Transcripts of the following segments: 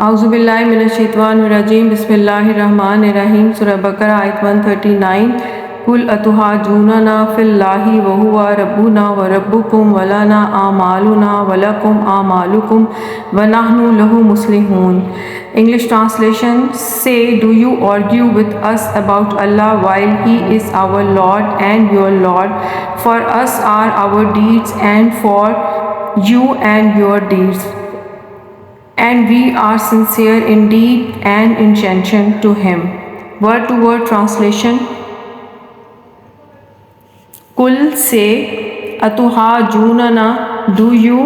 आउज़ुबिल्लाहि मिनश्शैतानिर्रजीम बिस्मिल्लाहिर्रहमानिर्रहीम सूरह बकरा आयत 139 कुल अतुहाजूनना फिल्लाहि वहुवा रब्बुना व रब्बुकुम वलना आमालुना वलकुम आमालुकुम व नहनु लहु मुस्लिहून. English translation: Say, do you argue with us about Allah while He is our Lord and your Lord? For us are our deeds and for you and your deeds. And we are sincere in deed and intention to Him. Word to word translation: Kul say, Atuhajunana, do you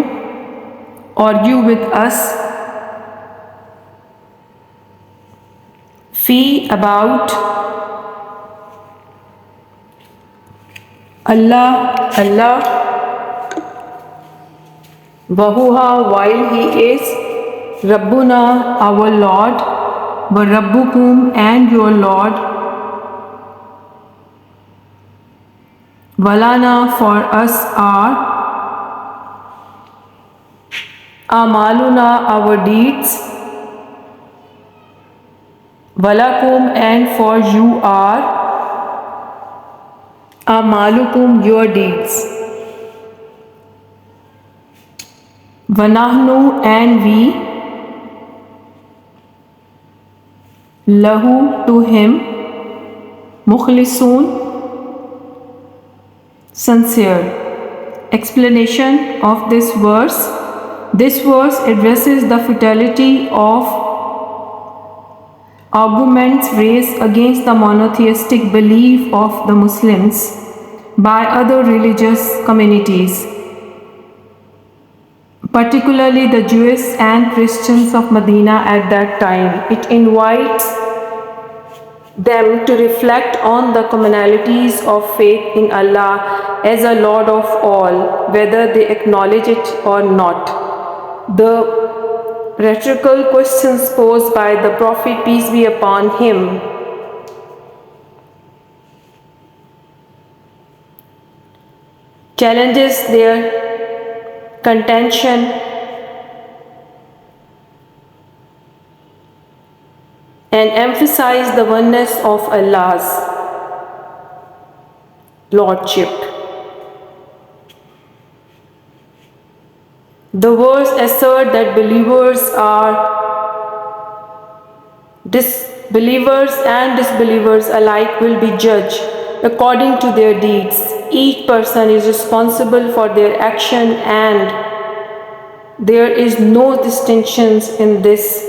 argue with us? Fi, about Allah, Wahuha, while He is Rabbuna, our Lord, wa Rabbukum, and your Lord, walana, for us are amaluna, our deeds, walakum, and for you are amalukum, your deeds, wanahnu, and we, lahu, to Him, mukhlisun, sincere. Explanation of this verse: This verse addresses the futility of arguments raised against the monotheistic belief of the Muslims by other religious communities, particularly the Jews and Christians of Medina at that time. It invites them to reflect on the commonalities of faith in Allah as a Lord of all, whether they acknowledge it or not. The rhetorical questions posed by the Prophet, peace be upon him, challenges their contention and emphasize the oneness of Allah's Lordship. The verse assert that believers and disbelievers alike will be judged according to their deeds. Each person is responsible for their action and there is no distinctions in this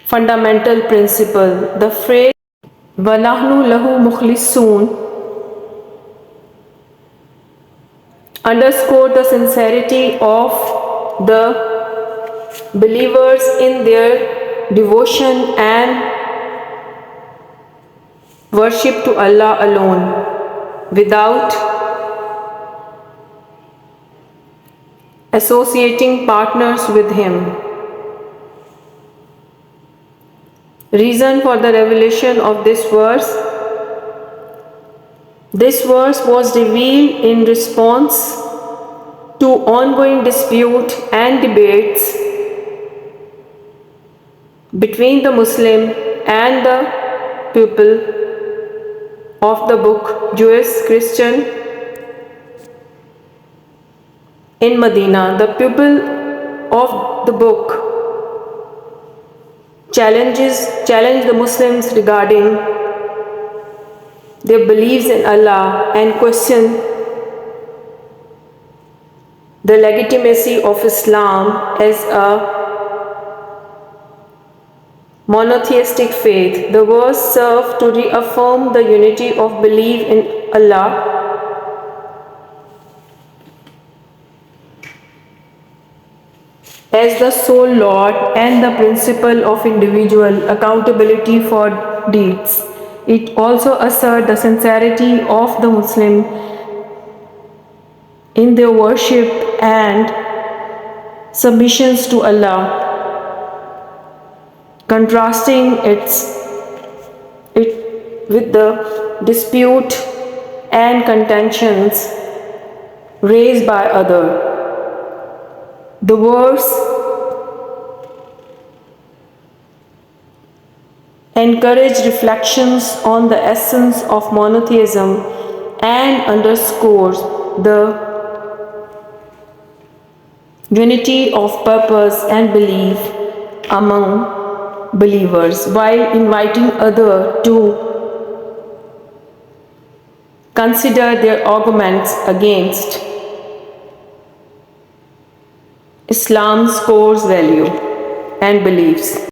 fundamental principle. The phrase وَنَحْنُ لَهُ مُخْلِصُونَ underscore the sincerity of the believers in their devotion and worship to Allah alone, without associating partners with Him. Reason for the revelation of this verse: this verse was revealed in response to ongoing dispute and debates between the Muslim and the people of the book, Jewish, Christian, in Medina. The people of the book challenge the Muslims regarding their beliefs in Allah and question the legitimacy of Islam as a monotheistic faith. The verse served to reaffirm the unity of belief in Allah as the sole Lord and the principle of individual accountability for deeds. It also asserts the sincerity of the Muslim in their worship and submissions to Allah, contrasting it with the dispute and contentions raised by others. The verse encourage reflections on the essence of monotheism and underscores the unity of purpose and belief among believers, while inviting others to consider their arguments against Islam's core value and beliefs.